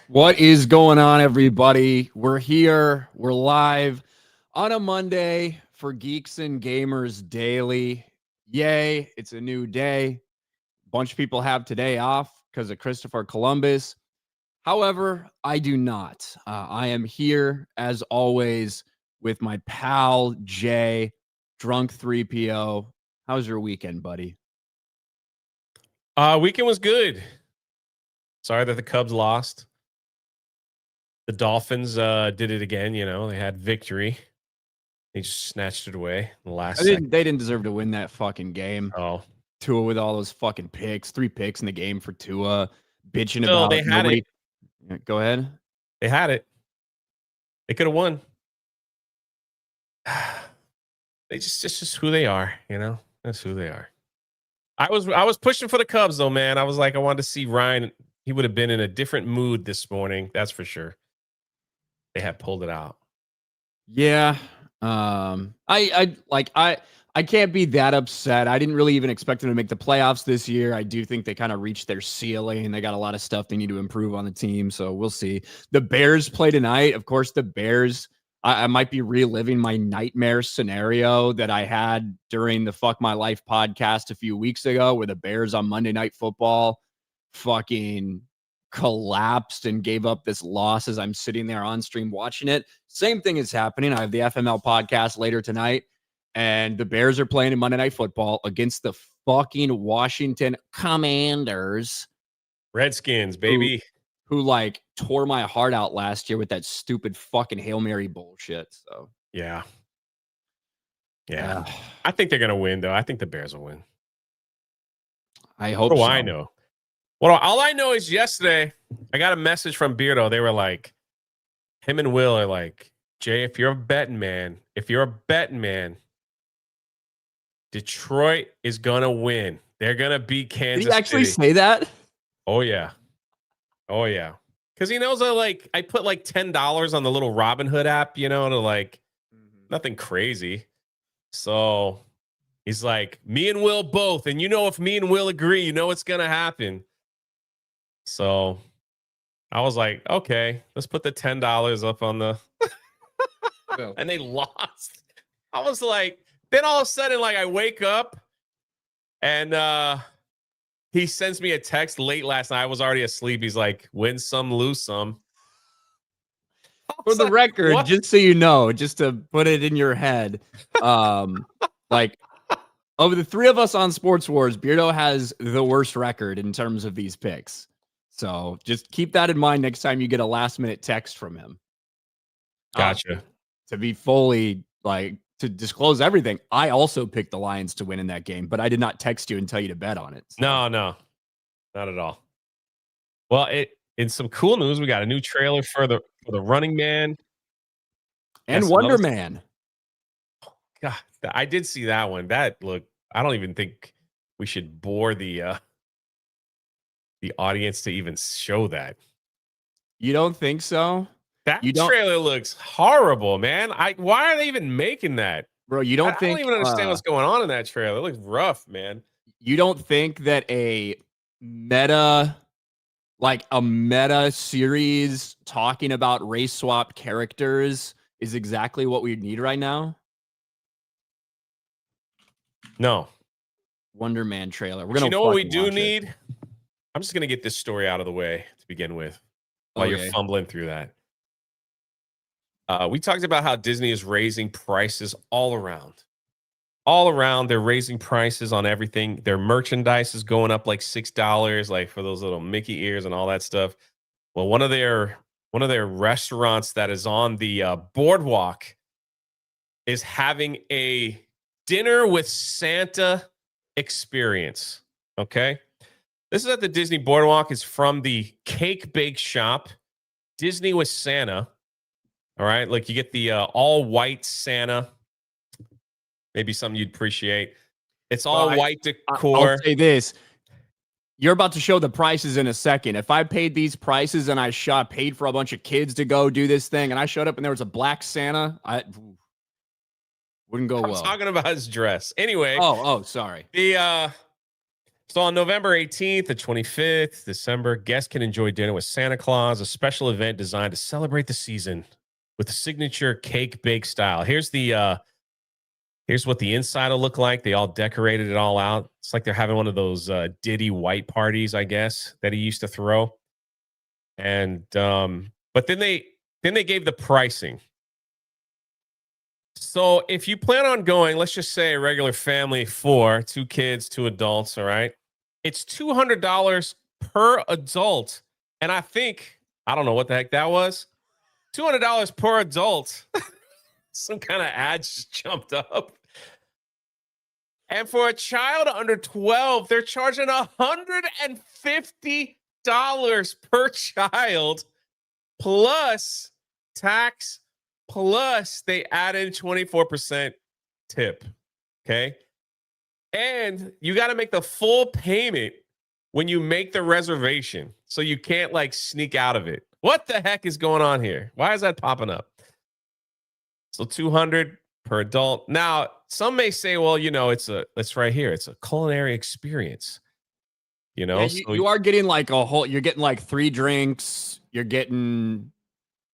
What is going on, everybody? We're here. We're live on a Monday for Geeks and Gamers Daily. Yay, it's a new day. A bunch of people have today off because of Christopher Columbus. However, I do not. I am here, as always, with my pal, Jay, Drunk 3PO. How's your weekend, buddy? Weekend was good. Sorry that the Cubs lost. The Dolphins did it again. You know, they had victory. They just snatched it away in the last second. They didn't deserve to win that fucking game. Oh, Tua with all those fucking picks, 3 picks in the game for Tua, bitching Still, about they had nobody. it. Yeah, go ahead. They had it. They could have won. It's just who they are, you know. That's who they are. I was pushing for the Cubs though, man. I was like, I wanted to see Ryan. He would have been in a different mood this morning. That's for sure. They had pulled it out. Yeah. I can't be that upset. I didn't really even expect them to make the playoffs this year. I do think they kind of reached their ceiling. They got a lot of stuff they need to improve on the team. So we'll see. The Bears play tonight. Of course, the Bears, I might be reliving my nightmare scenario that I had during the Fuck My Life podcast a few weeks ago, where the Bears on Monday Night Football fucking collapsed and gave up this loss as I'm sitting there on stream watching it. Same thing is happening. I have the FML podcast later tonight, and the Bears are playing in Monday Night Football against the fucking Washington Commanders. Redskins, baby. Who like tore my heart out last year with that stupid fucking Hail Mary bullshit. So yeah. I think they're gonna win though. I think the Bears will win. I hope. What do I know? Well, all I know is yesterday I got a message from Beardo. They were like, him and Will are like, Jay, if you're a betting man, Detroit is gonna win. They're gonna beat Kansas City. Did he actually say that? Oh yeah. Because he knows I put like $10 on the little Robinhood app, you know, to like nothing crazy. So he's like, me and Will both. And you know, if me and Will agree, you know what's gonna happen. So I was like, okay, let's put the $10 up on the and they lost. I was like, then all of a sudden, like I wake up and he sends me a text late last night. I was already asleep. He's like, win some, lose some. For the record, what? Just so you know, just to put it in your head, like of the three of us on Sports Wars, Beardo has the worst record in terms of these picks. So just keep that in mind next time you get a last minute text from him. Gotcha. To be fully to disclose everything, I also picked the Lions to win in that game, but I did not text you and tell you to bet on it. So. No, not at all. Well, in some cool news, we got a new trailer for the Running Man and Wonder Man. God, I did see that one. That looked. I don't even think we should bore the audience to even show that. You don't think so? That trailer looks horrible, man. Why are they even making that? Bro, you don't I think don't even understand what's going on in that trailer. It looks rough, man. you don't think that a meta series talking about race swap characters is exactly what we need right now? No. Wonder Man trailer. We're But you gonna know what we fucking do watch it. need? I'm just gonna get this story out of the way to begin with while you're fumbling through that. We talked about how Disney is raising prices all around. All around, they're raising prices on everything. Their merchandise is going up like $6, like for those little Mickey ears and all that stuff. Well, one of their restaurants that is on the boardwalk is having a dinner with Santa experience. Okay. This is at the Disney Boardwalk. It's from the Cake Bake Shop, Disney with Santa. All right. Like you get the all white Santa. Maybe something you'd appreciate. It's all white decor. I'll say this. You're about to show the prices in a second. If I paid these prices and I paid for a bunch of kids to go do this thing and I showed up and there was a black Santa, I wouldn't go well. I'm talking about his dress. Anyway. Oh, sorry. So on November 18th to 25th, December, guests can enjoy dinner with Santa Claus, a special event designed to celebrate the season with the signature cake bake style. Here's what the inside will look like. They all decorated it all out. It's like they're having one of those Diddy white parties, I guess, that he used to throw. And but then they gave the pricing. So if you plan on going, let's just say a regular family, 4, 2 kids, 2 adults, all right? It's $200 per adult. And I don't know what the heck that was. $200 per adult. Some kind of ads just jumped up. And for a child under 12, they're charging $150 per child plus tax, plus they added 24% tip. Okay. And you got to make the full payment when you make the reservation. So you can't like sneak out of it. What the heck is going on here? Why is that popping up? So $200 per adult. Now, some may say, well, it's right here. It's a culinary experience. Yeah, you are getting like you're getting like 3 drinks, you're getting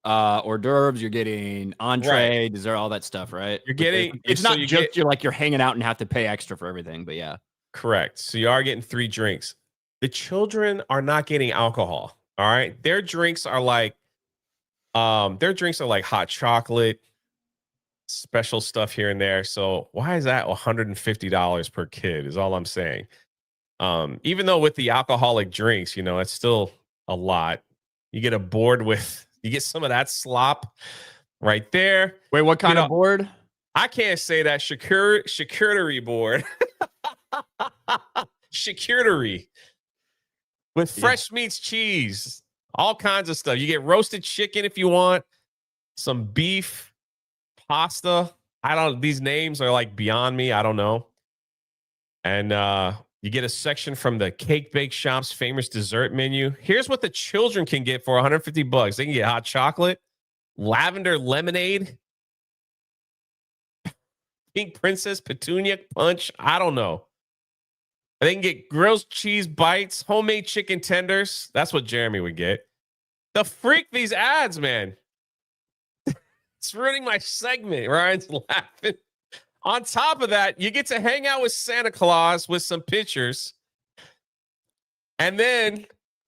hors d'oeuvres, you're getting entree, dessert, all that stuff, right? It's not just you're hanging out and have to pay extra for everything, but yeah. Correct. So you are getting 3 drinks. The children are not getting alcohol. All right. Their drinks are like hot chocolate, special stuff here and there. So why is that $150 per kid is all I'm saying. Even though with the alcoholic drinks, it's still a lot. You get a board you get some of that slop right there. Wait, what kind of board? I can't say that. Charcuterie board. Charcuterie with fresh meats, cheese, all kinds of stuff. You get roasted chicken if you want, some beef, pasta. These names are like beyond me. I don't know. And you get a section from the Cake Bake Shop's famous dessert menu. Here's what the children can get for $150. They can get hot chocolate, lavender lemonade, pink princess petunia punch. I don't know. They can get grilled cheese bites, homemade chicken tenders. That's what Jeremy would get. The freak these ads, man. It's ruining my segment. Ryan's laughing. On top of that, you get to hang out with Santa Claus with some pictures. And then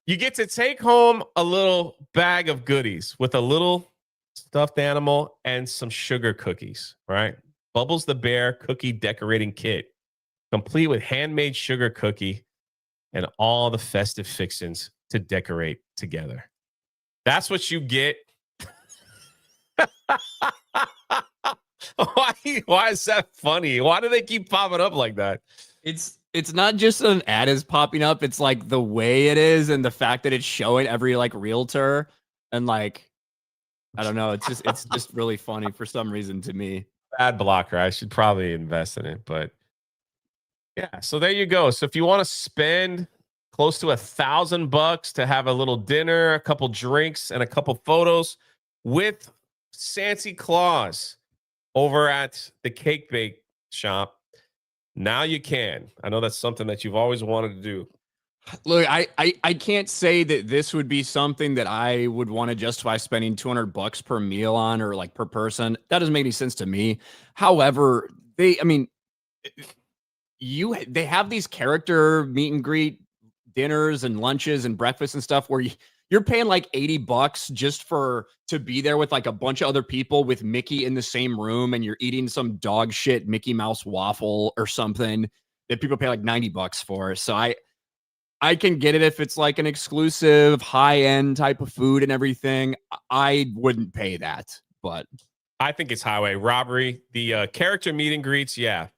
you get to take home a little bag of goodies with a little stuffed animal and some sugar cookies, right? Bubbles the Bear cookie decorating kit, complete with handmade sugar cookie and all the festive fixings to decorate together. That's what you get. Why is that funny? Why do they keep popping up like that? It's not just an ad is popping up. It's like the way it is and the fact that it's showing every like realtor and like I don't know. It's just really funny for some reason to me. Ad blocker. I should probably invest in it, but yeah. So there you go. So if you want to spend close to $1,000 to have a little dinner, a couple drinks, and a couple photos with Santa Claus, over at the cake bake shop. Now you can. I know that's something that you've always wanted to do. Look, I can't say that this would be something that I would want to justify spending $200 per meal on or like per person. That doesn't make any sense to me. However, they have these character meet and greet dinners and lunches and breakfasts and stuff where you're paying like $80 just to be there with like a bunch of other people with Mickey in the same room, and you're eating some dog shit Mickey Mouse waffle or something that people pay like $90 for. So I can get it if it's like an exclusive high-end type of food and everything. I wouldn't pay that, but I think it's highway robbery. The character meet and greets, yeah.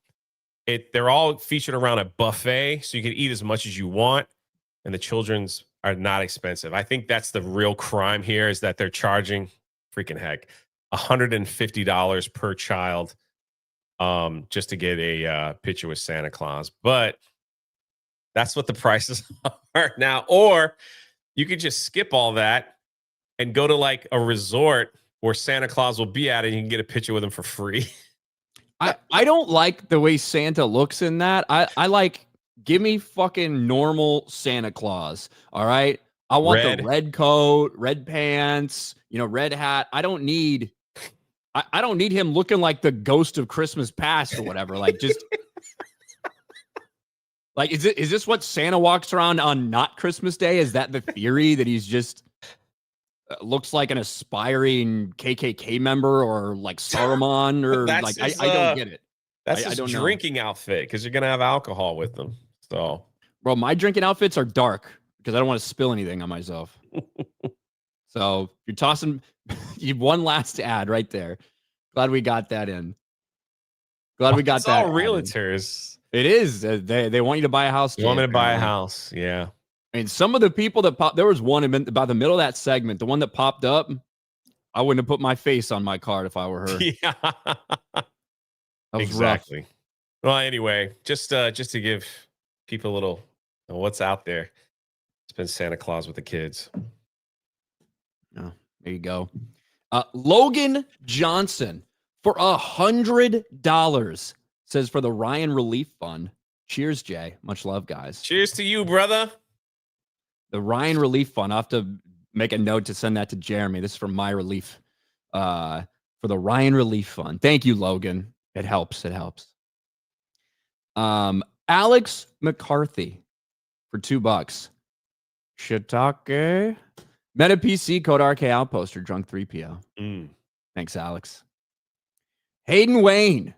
They're all featured around a buffet, so you can eat as much as you want, and the children's are not expensive. I think that's the real crime here, is that they're charging freaking heck $150 per child just to get a picture with Santa Claus. But that's what the prices are now. Or you could just skip all that and go to like a resort where Santa Claus will be at, and you can get a picture with him for free. I don't like the way Santa looks in that. I like, give me fucking normal Santa Claus. All right. I want the red coat, red pants, red hat. I don't need him looking like the ghost of Christmas past or whatever. Like, just like, is this what Santa walks around on not Christmas Day? Is that the theory, that he's just looks like an aspiring KKK member or like Saruman or like, I don't get it. That's his drinking outfit, because you're going to have alcohol with them. So, bro, my drinking outfits are dark because I don't want to spill anything on myself. So you're tossing one last ad right there. Glad we got that in. Glad we got that. All realtors. It is. They want you to buy a house. You want me to buy a house? Yeah. I mean, some of the people that popped, there was one about the middle of that segment, the one that popped up. I wouldn't have put my face on my card if I were her. Yeah. Exactly. Rough. Well, anyway, just to give people a little what's out there. It's been Santa Claus with the kids. Oh, there you go. Logan Johnson for $100 says, for the Ryan Relief Fund. Cheers, Jay. Much love, guys. Cheers to you, brother. The Ryan Relief Fund. I'll have to make a note to send that to Jeremy. This is from My Relief. For the Ryan Relief Fund. Thank you, Logan. It helps. It helps. Alex McCarthy for $2. Shiitake. Meta PC code RK Outposter. Drunk 3PO. Thanks, Alex. Hayden Wayne,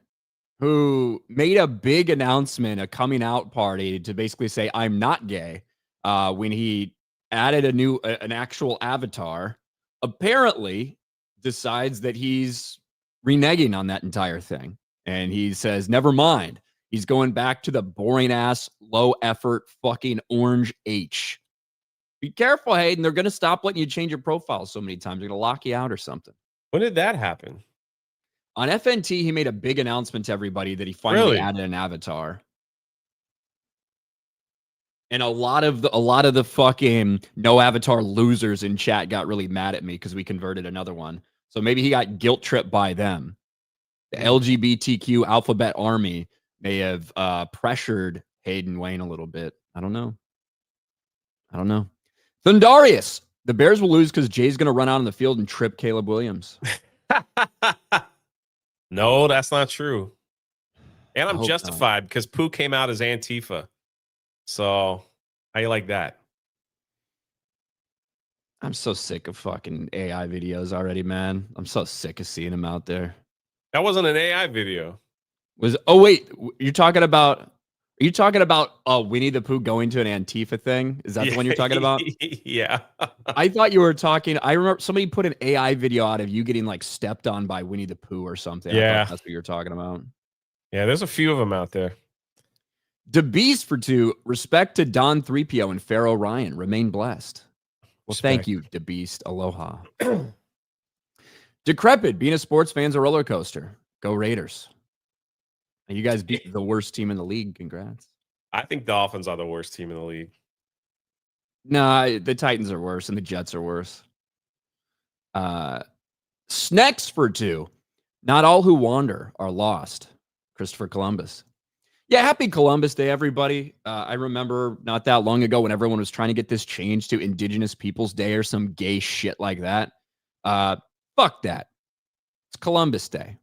who made a big announcement, a coming out party to basically say, I'm not gay, when he added an actual avatar, apparently decides that he's reneging on that entire thing. And he says, never mind. He's going back to the boring ass, low effort, fucking orange H. Be careful, Hayden. They're going to stop letting you change your profile so many times. They're going to lock you out or something. When did that happen? On FNT, he made a big announcement to everybody that he finally added an avatar. And a lot of the fucking no avatar losers in chat got really mad at me because we converted another one. So maybe he got guilt tripped by them. The LGBTQ alphabet army may have pressured Hayden Wayne a little bit. I don't know. Thundarius. The Bears will lose because Jay's going to run out on the field and trip Caleb Williams. No, that's not true. And I'm justified because Pooh came out as Antifa. So how you like that? I'm so sick of fucking AI videos already, man. I'm so sick of seeing them out there. That wasn't an AI video. Wait, you're talking about? Are you talking about Winnie the Pooh going to an Antifa thing? Is that the one you're talking about? Yeah. I thought you were talking. I remember somebody put an AI video out of you getting like stepped on by Winnie the Pooh or something. Yeah, that's what you're talking about. Yeah, there's a few of them out there. DeBeast for 2. Respect to Don 3PO and Pharaoh Ryan. Remain blessed. Well, thank you, DeBeast. Aloha. Decrepit. Being a sports fan's a roller coaster. Go Raiders. You guys beat the worst team in the league. Congrats. I think Dolphins are the worst team in the league. Nah, the Titans are worse and the Jets are worse. Snacks for 2. Not all who wander are lost. Christopher Columbus. Yeah, happy Columbus Day, everybody. I remember not that long ago when everyone was trying to get this changed to Indigenous Peoples Day or some gay shit like that. Fuck that. It's Columbus Day.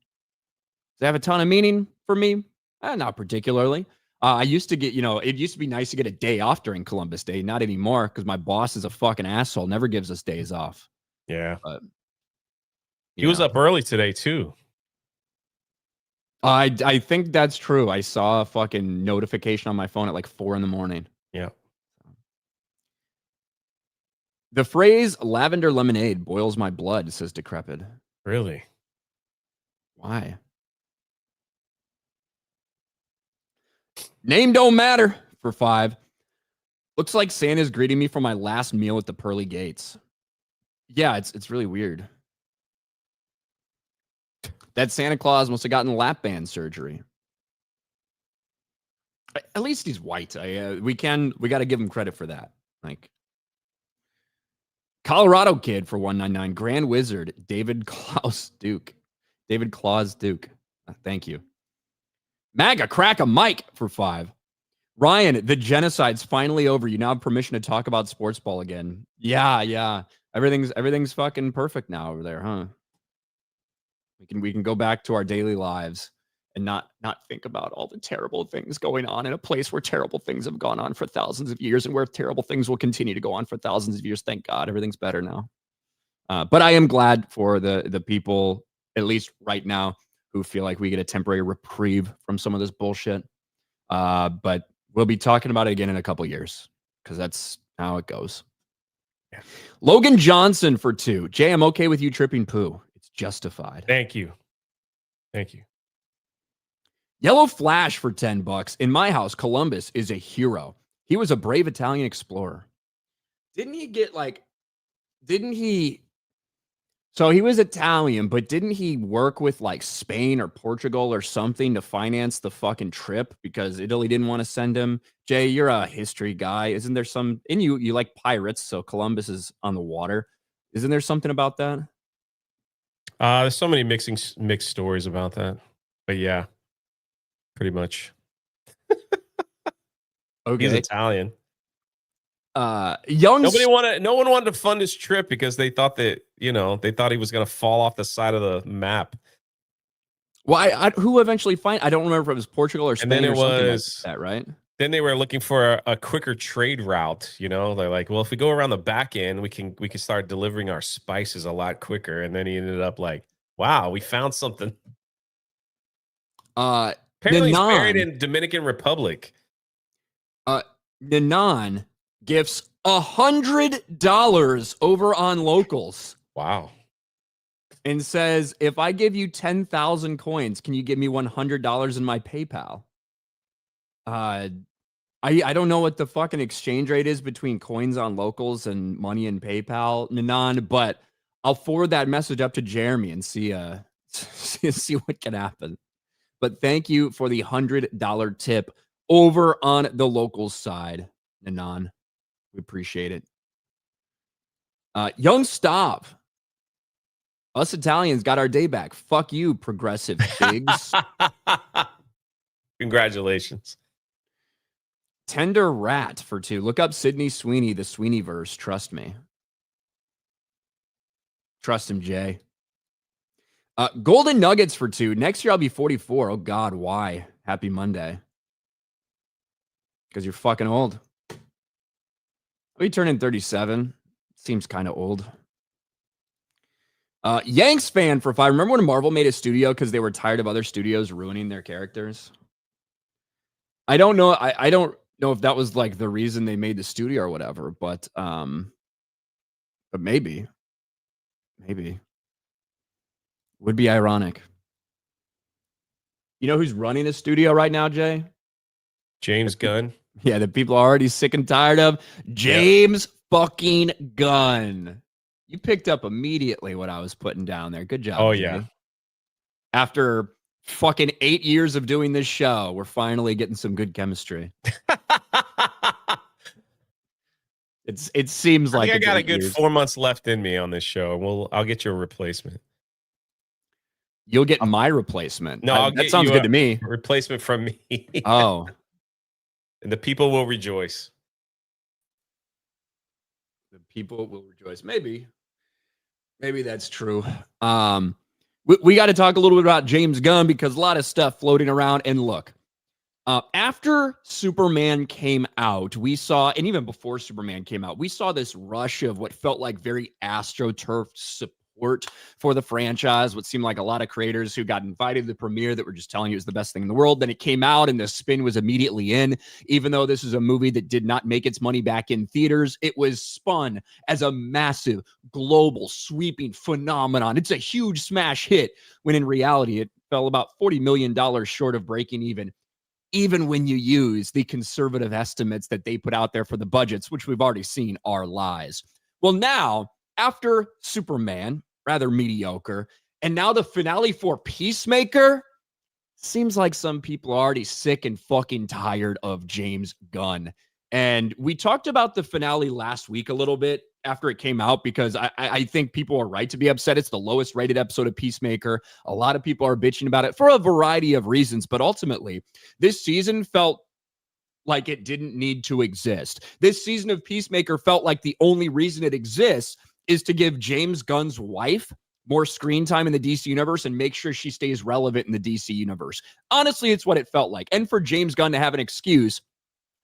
Does it have a ton of meaning for me? Not particularly. I used to get, it used to be nice to get a day off during Columbus Day. Not anymore because my boss is a fucking asshole. Never gives us days off. Yeah. But he was up early today, too. I think that's true. I saw a fucking notification on my phone at like 4 a.m. Yeah. The phrase lavender lemonade boils my blood, says Decrepit. Really? Why? Name don't matter for 5. Looks like Santa's greeting me for my last meal at the pearly gates. Yeah, it's really weird. That Santa Claus must have gotten lap band surgery. At least he's white. We got to give him credit for that. Like Colorado kid for 199. Grand Wizard David Claus Duke. David Claus Duke. Thank you. MAGA crack a mic for 5. Ryan, the genocide's finally over. You now have permission to talk about sports ball again. Yeah. Everything's fucking perfect now over there, huh? We can go back to our daily lives and not think about all the terrible things going on in a place where terrible things have gone on for thousands of years and where terrible things will continue to go on for thousands of years. Thank God, everything's better now. But I am glad for the people, at least right now, who feel like we get a temporary reprieve from some of this bullshit. But we'll be talking about it again in a couple years because that's how it goes. Yeah. Logan Johnson for 2. Jay, I'm okay with you tripping poo. It's justified. Thank you. Yellow Flash for $10. In my house, Columbus is a hero. He was a brave Italian explorer. Didn't he? So he was Italian, but didn't he work with like Spain or Portugal or something to finance the fucking trip because Italy didn't want to send him? Jay, you're a history guy. Isn't there some, and you like pirates, so Columbus is on the water. Isn't there something about that? There's so many mixed stories about that. But yeah, pretty much. Okay. He's Italian. No one wanted to fund his trip because they thought that, they thought he was going to fall off the side of the map. Well, who eventually I don't remember if it was Portugal or Spain, and then or something like that, right? Then they were looking for a quicker trade route. They're like, well, if we go around the back end, we can start delivering our spices a lot quicker. And then he ended up like, wow, we found something. Apparently he's buried in Dominican Republic. Nanan gifts $100 over on Locals. Wow. And says, if I give you 10,000 coins, can you give me $100 in my PayPal? I don't know what the fucking exchange rate is between coins on Locals and money in PayPal, Nanan, but I'll forward that message up to Jeremy and see what can happen. But thank you for the $100 tip over on the Locals side, Nanan. We appreciate it. Young Stav. Us Italians got our day back. Fuck you, progressive pigs. Congratulations. Tender Rat for 2. Look up Sydney Sweeney, the Sweeneyverse. Trust me. Trust him, Jay. Golden Nuggets for 2. Next year I'll be 44. Oh God, why? Happy Monday. Because you're fucking old. I'll be turning 37. Seems kind of old. Yanks fan for 5. Remember when Marvel made a studio because they were tired of other studios ruining their characters? I don't know. I don't know if that was like the reason they made the studio or whatever, but maybe would be ironic. You know who's running a studio right now, Jay? James Gunn. Yeah, the people are already sick and tired of James fucking Gunn. You picked up immediately what I was putting down there. Good job. Oh, Jay. yeah. After fucking 8 years of doing this show, we're finally getting some good chemistry. It seems like I got a good 4 months left in me on this show. I'll get you a replacement. You'll get my replacement. No, I'll That get sounds you good a to me. replacement from me. Oh, And the people will rejoice. the people will rejoice. Maybe that's true. We got to talk a little bit about James Gunn because a lot of stuff floating around. And look, after Superman came out, we saw, and even before Superman came out, we saw this rush of what felt like very AstroTurf support for the franchise. What seemed like a lot of creators who got invited to the premiere that were just telling you it was the best thing in the world. Then it came out and the spin was immediately in. Even though this is a movie that did not make its money back in theaters, it was spun as a massive, global, sweeping phenomenon. It's a huge smash hit, when in reality, it fell about $40 million short of breaking even when you use the conservative estimates that they put out there for the budgets, which we've already seen are lies. Well, now, after Superman, rather mediocre, and now the finale for Peacemaker, seems like some people are already sick and fucking tired of James Gunn. And we talked about the finale last week a little bit after it came out, because I think people are right to be upset. It's the lowest rated episode of Peacemaker. A lot of people are bitching about it for a variety of reasons, but ultimately, this season felt like it didn't need to exist. This season of Peacemaker felt like the only reason it exists is to give James Gunn's wife more screen time in the DC universe and make sure she stays relevant in the DC universe. Honestly, it's what it felt like. And for James Gunn to have an excuse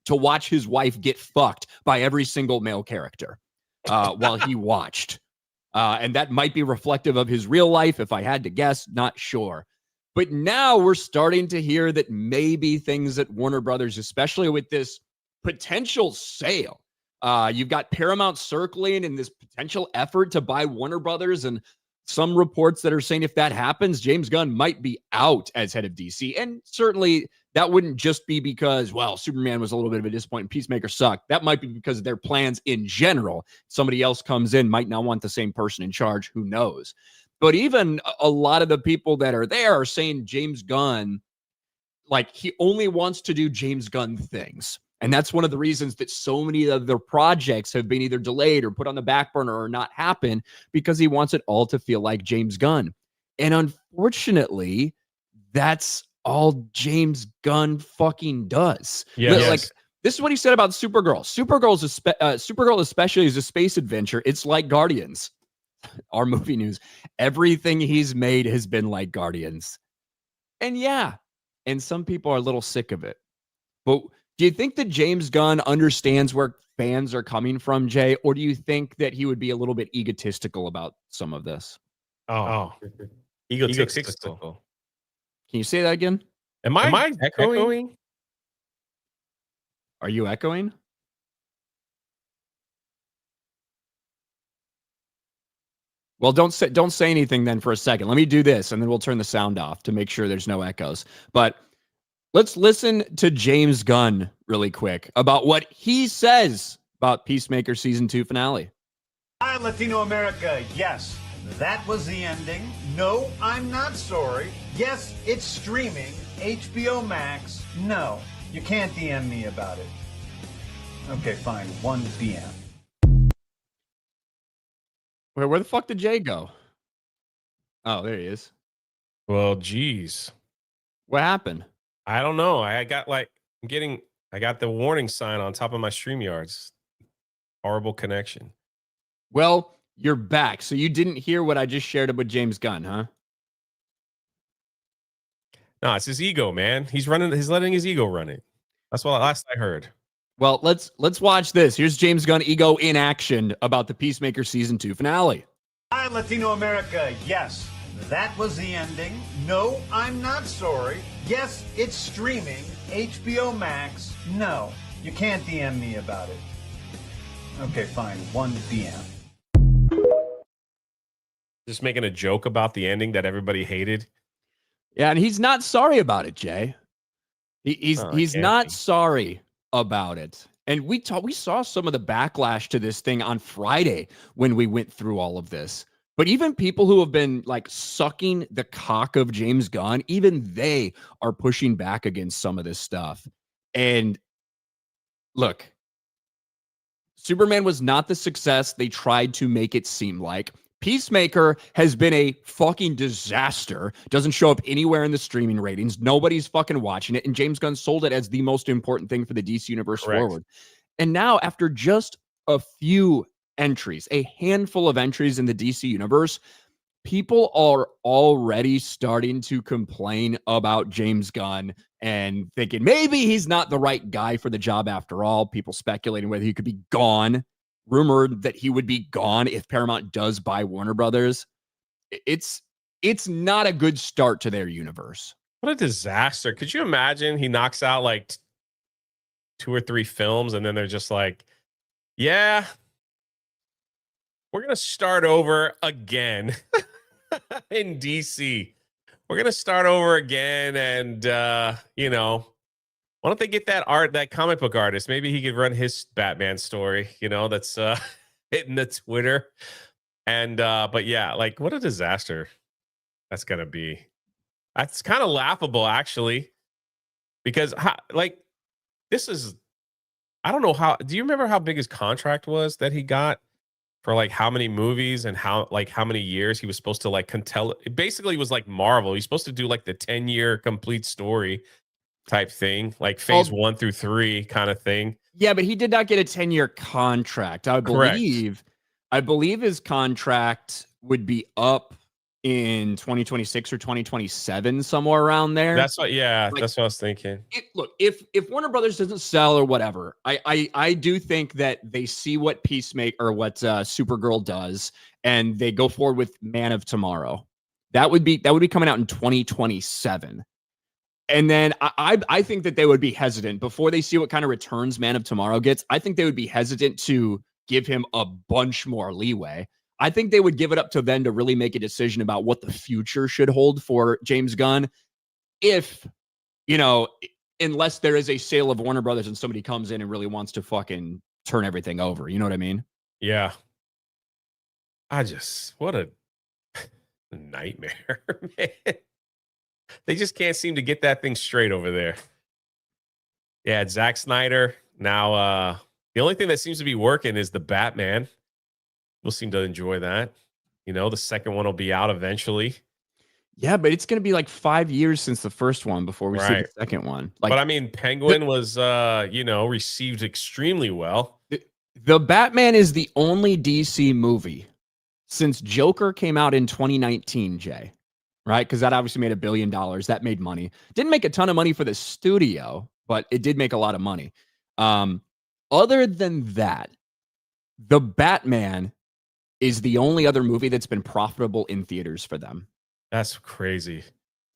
to watch his wife get fucked by every single male character while he watched. And that might be reflective of his real life, if I had to guess, not sure. But now we're starting to hear that maybe things at Warner Brothers, especially with this potential sale, you've got Paramount circling and this potential effort to buy Warner Brothers, and some reports that are saying if that happens, James Gunn might be out as head of DC. And certainly that wouldn't just be because, well, Superman was a little bit of a disappointment, Peacemaker sucked. That might be because of their plans in general. Somebody else comes in, might not want the same person in charge. Who knows? But even a lot of the people that are there are saying James Gunn, like, he only wants to do James Gunn things. And that's one of the reasons that so many of their projects have been either delayed or put on the back burner or not happen, because he wants it all to feel like James Gunn. And unfortunately, that's all James Gunn fucking does. Yes. Like, this is what he said about Supergirl. Supergirl especially is a space adventure. It's like Guardians. Our movie news. Everything he's made has been like Guardians. And yeah, and some people are a little sick of it. But do you think that James Gunn understands where fans are coming from, Jay? Or do you think that he would be a little bit egotistical about some of this? Oh. Egotistical. Can you say that again? Am I echoing? Are you echoing? Well, don't say anything then for a second. Let me do this, and then we'll turn the sound off to make sure there's no echoes. But let's listen to James Gunn really quick about what he says about Peacemaker Season 2 finale. Hi, Latino America. Yes, that was the ending. No, I'm not sorry. Yes, it's streaming. HBO Max. No, you can't DM me about it. Okay, fine. 1 PM. Where the fuck did Jay go? Oh, there he is. Well, geez. What happened? I don't know. I got the warning sign on top of my StreamYards. Horrible connection. Well, you're back. So you didn't hear what I just shared with James Gunn, huh? No, it's his ego, man. He's letting his ego run it. That's what last I heard. Well, let's watch this. Here's James Gunn ego in action about the Peacemaker Season 2 finale. Hi, Latino America. Yes, that was the ending. No, I'm not sorry. Yes, it's streaming. HBO Max. No, you can't DM me about it. Okay, fine. 1 PM. Just making a joke about the ending that everybody hated. Yeah, and he's not sorry about it, Jay. He's not sorry about it. And we saw some of the backlash to this thing on Friday when we went through all of this. But even people who have been like sucking the cock of James Gunn, even they are pushing back against some of this stuff. And look, Superman was not the success they tried to make it seem like. Peacemaker has been a fucking disaster. Doesn't show up anywhere in the streaming ratings. Nobody's fucking watching it. And James Gunn sold it as the most important thing for the DC universe forward. And now, after just a few entries, a handful of entries in the DC universe, people are already starting to complain about James Gunn and thinking maybe he's not the right guy for the job after all. People speculating whether he could be gone. Rumored that he would be gone if Paramount does buy Warner Brothers. It's not a good start to their universe. What a disaster. Could you imagine he knocks out like 2 or 3 films and then they're just like, yeah, we're going to start over again in DC. We're going to start over again. And, why don't they get that comic book artist? Maybe he could run his Batman story, that's hitting the Twitter. And, but yeah, like what a disaster that's going to be. That's kind of laughable, actually, because this is, I don't know how, do you remember how big his contract was that he got for like how many movies and how many years he was supposed to it basically was like Marvel. He's supposed to do like the 10-year complete story type thing, like phase 1 through 3 kind of thing. Yeah, but he did not get a 10-year contract. I believe his contract would be up in 2026 or 2027, somewhere around there. That's what I was thinking. Look, if Warner Brothers doesn't sell or whatever, I do think that they see what Peacemaker or what Supergirl does, and they go forward with Man of Tomorrow. That would be coming out in 2027. And then I think that they would be hesitant before they see what kind of returns Man of Tomorrow gets. I think they would be hesitant to give him a bunch more leeway. I think they would give it up to them to really make a decision about what the future should hold for James Gunn. If, unless there is a sale of Warner Brothers and somebody comes in and really wants to fucking turn everything over. You know what I mean? Yeah. What a nightmare, man. They just can't seem to get that thing straight over there. Yeah, Zack Snyder. Now, the only thing that seems to be working is the Batman. We'll seem to enjoy that. The second one will be out eventually. Yeah, but it's going to be like 5 years since the first one before we see the second one. But I mean, Penguin was, received extremely well. The Batman is the only DC movie since Joker came out in 2019, Jay. Right? Because that obviously made $1 billion. That made money. Didn't make a ton of money for the studio, but it did make a lot of money. Other than that, The Batman is the only other movie that's been profitable in theaters for them. That's crazy.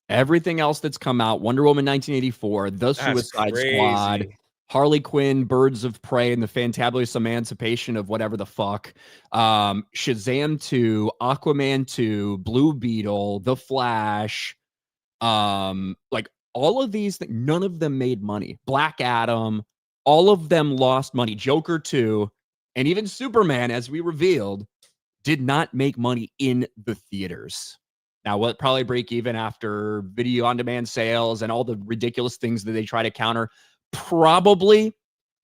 Everything else that's come out, Wonder Woman 1984, The Suicide Squad, Harley Quinn, Birds of Prey, and the Fantabulous Emancipation of whatever the fuck, Shazam 2, Aquaman 2, Blue Beetle, The Flash, like all of these things, none of them made money. Black Adam, all of them lost money. Joker 2, and even Superman, as we revealed, did not make money in the theaters. Now, will it probably break even after video on demand sales and all the ridiculous things that they try to counter? Probably,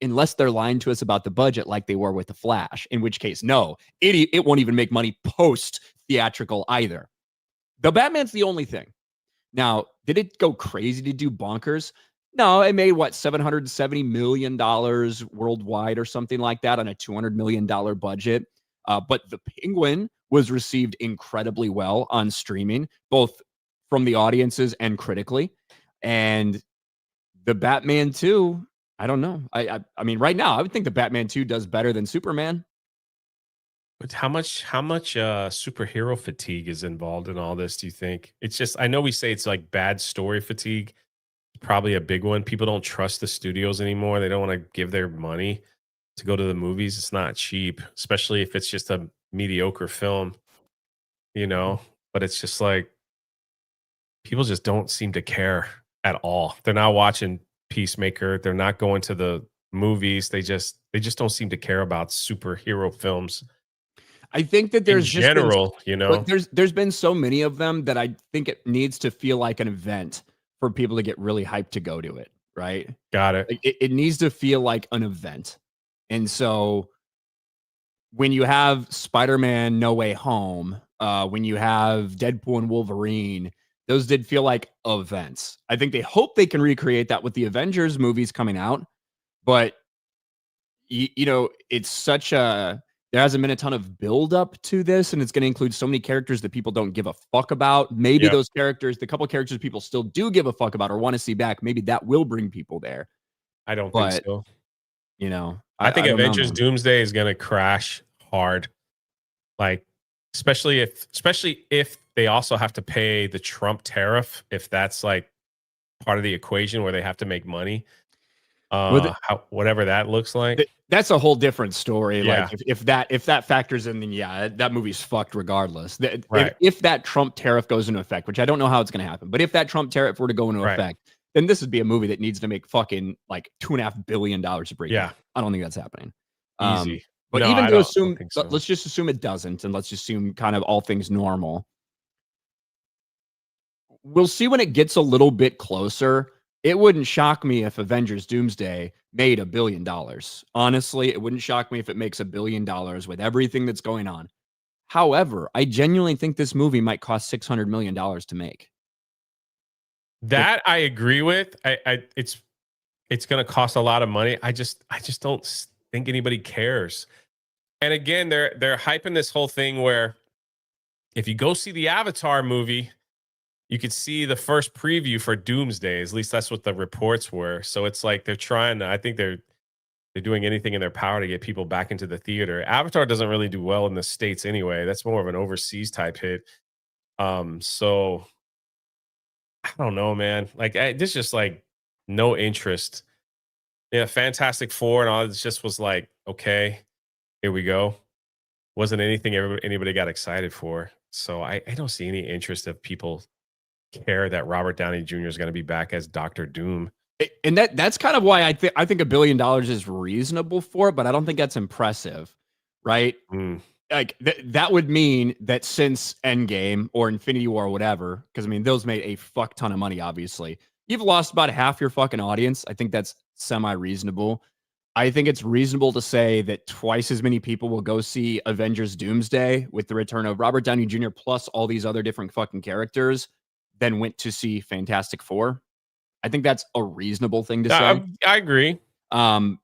unless they're lying to us about the budget like they were with The Flash, in which case, no, it won't even make money post-theatrical either. The Batman's the only thing. Now, did it go crazy to do bonkers? No, it made, $770 million worldwide or something like that on a $200 million budget. But The Penguin was received incredibly well on streaming, both from the audiences and critically. And The Batman 2, I don't know. I mean, right now, I would think The Batman 2 does better than Superman. But how much superhero fatigue is involved in all this, do you think? It's just, I know we say it's like bad story fatigue, probably a big one. People don't trust the studios anymore. They don't want to give their money to go to the movies. It's not cheap, especially if it's just a mediocre film, but it's just like people just don't seem to care at all. They're not watching Peacemaker. They're not going to the movies. They just don't seem to care about superhero films. I think that there's in general, there's been so many of them that I think it needs to feel like an event for people to get really hyped to go to it. Right? Got it. Like it needs to feel like an event. And so when you have Spider-Man No Way Home, when you have Deadpool and Wolverine, those did feel like events. I think they hope they can recreate that with the Avengers movies coming out, but it's such a there hasn't been a ton of build up to this, and it's going to include so many characters that people don't give a fuck about. Maybe those characters, the couple characters people still do give a fuck about or want to see back, maybe that will bring people there. I don't think so. I think don't know, Avengers man. Doomsday is going to crash hard. Like, especially if they also have to pay the Trump tariff, if that's like part of the equation where they have to make money. Whatever that looks like. That's a whole different story. Yeah. Like if that factors in, then yeah, that movie's fucked regardless. Right. If that Trump tariff goes into effect, which I don't know how it's going to happen, but if that Trump tariff were to go into effect, then this would be a movie that needs to make fucking like $2.5 billion to break. Yeah. I don't think that's happening. Easy. But No, even I to don't assume, think so. let's just assume it doesn't, and let's just assume kind of all things normal. We'll see when it gets a little bit closer. It wouldn't shock me if Avengers Doomsday made $1 billion. Honestly, it wouldn't shock me if it makes $1 billion with everything that's going on. However, I genuinely think this movie might cost $600 million to make. That I agree with. It's going to cost a lot of money. I just don't think anybody cares. And again, they're hyping this whole thing where if you go see the Avatar movie, you could see the first preview for Doomsday. At least that's what the reports were. So it's like they're trying to, I think they're doing anything in their power to get people back into the theater. Avatar doesn't really do well in the States anyway. That's more of an overseas type hit. So I don't know, man. Like this just like no interest. Yeah, Fantastic Four and all this just was like, okay, here we go. Wasn't anything anybody got excited for. So I don't see any interest of people care that Robert Downey Jr. is going to be back as Dr. Doom. And that's kind of why I think $1 billion is reasonable for it, but I don't think that's impressive, right? Like that would mean that since Endgame or Infinity War or whatever, because I mean those made a fuck ton of money. Obviously, you've lost about half your fucking audience. I think that's semi-reasonable. I think it's reasonable to say that twice as many people will go see Avengers Doomsday with the return of Robert Downey Jr. plus all these other different fucking characters than went to see Fantastic Four. I think that's a reasonable thing to say. I agree.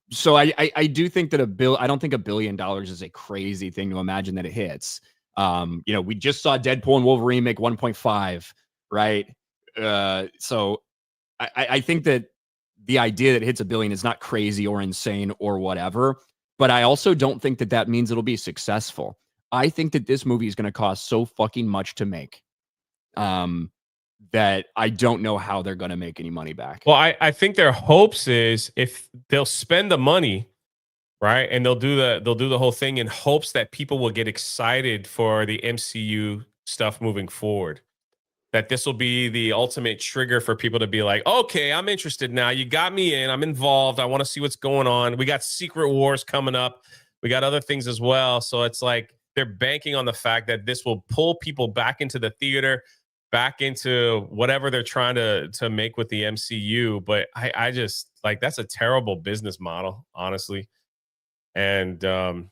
So I do think that I don't think $1 billion is a crazy thing to imagine that it hits. We just saw Deadpool and Wolverine make 1.5, right? So I think that the idea that it hits $1 billion is not crazy or insane or whatever, but I also don't think that means it'll be successful. I think that this movie is going to cost so fucking much to make. That I don't know how they're going to make any money back. Well, I think their hopes is if they'll spend the money, right, and they'll do the whole thing in hopes that people will get excited for the MCU stuff moving forward. That this will be the ultimate trigger for people to be like, okay, I'm interested now. You got me in. I'm involved. I want to see what's going on. We got Secret Wars coming up. We got other things as well. So it's like they're banking on the fact that this will pull people back into the theater, back into whatever they're trying to make with the MCU. But I just like, that's a terrible business model, honestly. And I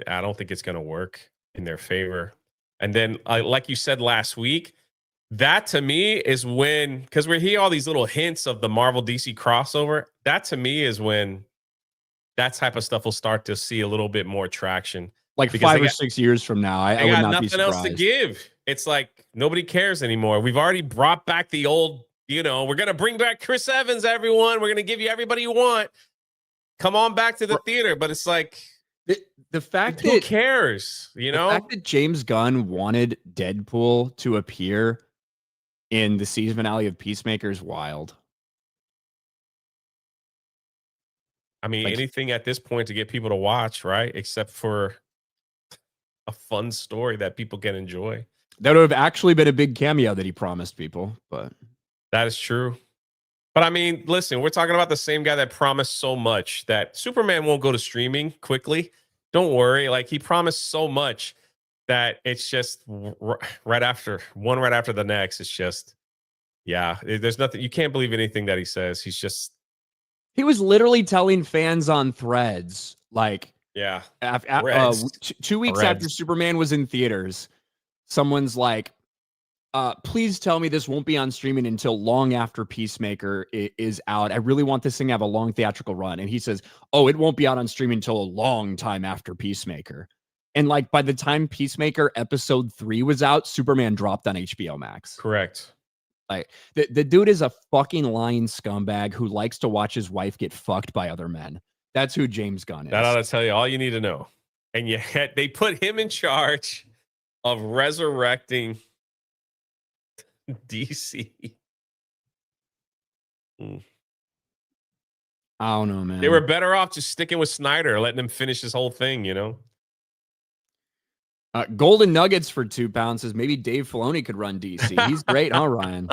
don't think it's going to work in their favor. And then like you said last week, that to me is when, because we hear all these little hints of the Marvel DC crossover, that to me is when that type of stuff will start to see a little bit more traction. Like 5 or 6 years from now, I would not be surprised. Nothing else to give. It's like nobody cares anymore. We've already brought back the old, we're going to bring back Chris Evans, everyone. We're going to give you everybody you want. Come on back to the theater. But it's like, the fact who cares? The fact that James Gunn wanted Deadpool to appear in the season finale of Peacemaker is wild. I mean, anything at this point to get people to watch, right? Except for a fun story that people can enjoy. That would have actually been a big cameo that he promised people, but that is true. But I mean, listen, we're talking about the same guy that promised so much that Superman won't go to streaming quickly. Don't worry. Like, he promised so much that it's just right after the next. It's just, there's nothing. You can't believe anything that he says. He was literally telling fans on Threads, like, Yeah. Reds. 2 weeks after Reds. Superman was in theaters, someone's like, please tell me this won't be on streaming until long after Peacemaker is out. I really want this thing to have a long theatrical run. And he says, oh, it won't be out on streaming until a long time after Peacemaker. And like by the time Peacemaker episode 3 was out, Superman dropped on HBO Max. Correct. Like the dude is a fucking lying scumbag who likes to watch his wife get fucked by other men. That's who James Gunn is. That ought to tell you all you need to know. And yet they put him in charge of resurrecting DC. I don't know, man. They were better off just sticking with Snyder, letting him finish his whole thing, you know? Golden Nuggets for £2 says maybe Dave Filoni could run DC. He's great, huh, Ryan?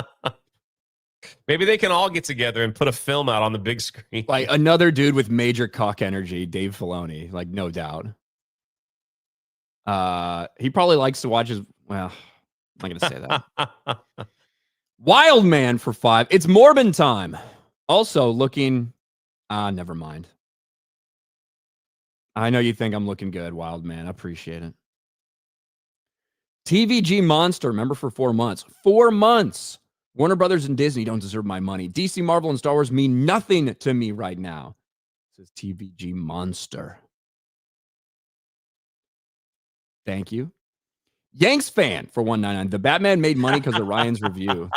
Maybe they can all get together and put a film out on the big screen. Like another dude with major cock energy, Dave Filoni, like no doubt. He probably likes to watch his. Well, I'm not gonna say that. Wild Man for $5. It's Morbin time. Also looking. Never mind. I know you think I'm looking good, Wild Man. I appreciate it. TVG Monster, member for 4 months. 4 months. Warner Brothers and Disney don't deserve my money. DC, Marvel, and Star Wars mean nothing to me right now. Says TVG Monster. Thank you. Yanks fan for $1.99. The Batman made money because of Ryan's review.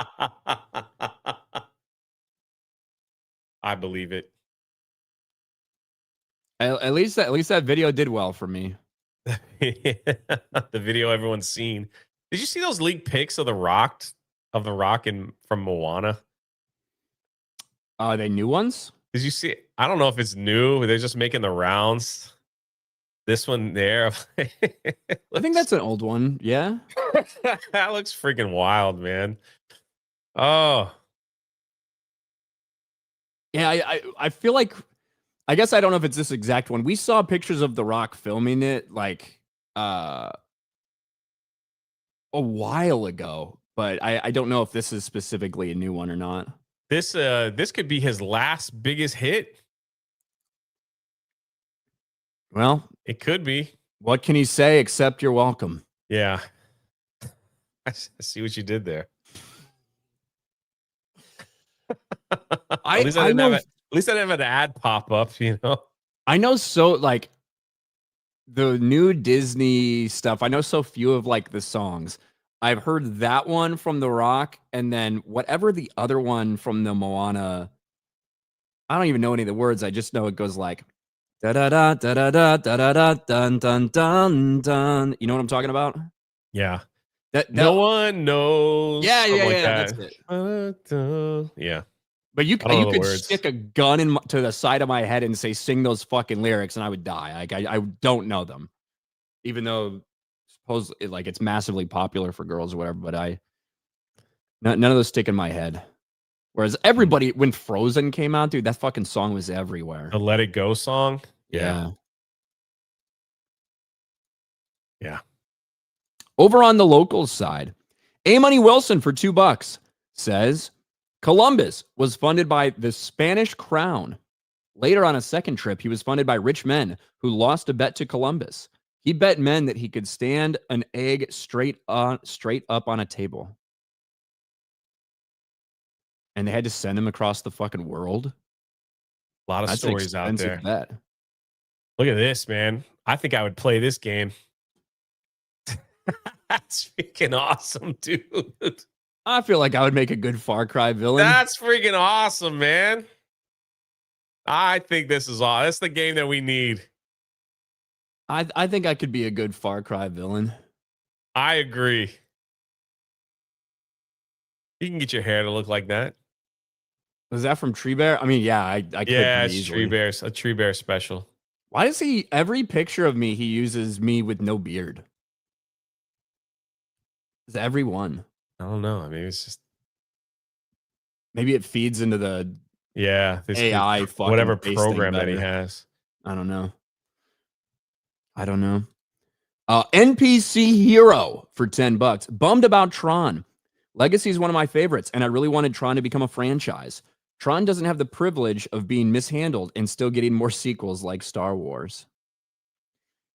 I believe it. At least that video did well for me. The video everyone's seen. Did you see those leaked pics of the Rock from Moana? Are they new ones? Did you see? I don't know if it's new. They're just making the rounds. This one there. I think that's an old one. Yeah. That looks freaking wild, man. Oh. Yeah, I feel like, I guess I don't know if it's this exact one. We saw pictures of The Rock filming it like a while ago, but I don't know if this is specifically a new one or not. This could be his last biggest hit. Well, it could be. What can he say except you're welcome? Yeah. I see what you did there. At least I didn't have an ad pop up, you know. I know so like the new Disney stuff. I know so few of like the songs. I've heard that one from The Rock, and then whatever the other one from the Moana. I don't even know any of the words. I just know it goes like da da da da da da da da dun dun dun dun. You know what I'm talking about? Yeah. That no one knows. Yeah, like that's it. Yeah. But you could stick a gun to the side of my head and say, sing those fucking lyrics, and I would die. Like I don't know them, even though supposedly like it's massively popular for girls or whatever. But none of those stick in my head. Whereas everybody, when Frozen came out, dude, that fucking song was everywhere. The Let It Go song. Yeah. Yeah. Over on the locals side, A Money Wilson for $2 says Columbus was funded by the Spanish crown. Later on a second trip, he was funded by rich men who lost a bet to Columbus. He bet men that he could stand an egg straight up on a table. And they had to send him across the fucking world. A lot of stories out there. Bet. Look at this, man. I think I would play this game. That's freaking awesome, dude. I feel like I would make a good Far Cry villain. That's freaking awesome, man. I think this is all. That's the game that we need. I think I could be a good Far Cry villain. I agree. You can get your hair to look like that. Was that from Tree Bear? I mean, yeah, I could. Yeah, it's Tree Bear, a Tree Bear special. Why does every picture of me, he uses me with no beard? Is every one? I don't know. I mean, it's just maybe it feeds into the AI whatever program that he has. I don't know. NPC Hero for $10. Bummed about Tron. Legacy is one of my favorites, and I really wanted Tron to become a franchise. Tron doesn't have the privilege of being mishandled and still getting more sequels like Star Wars.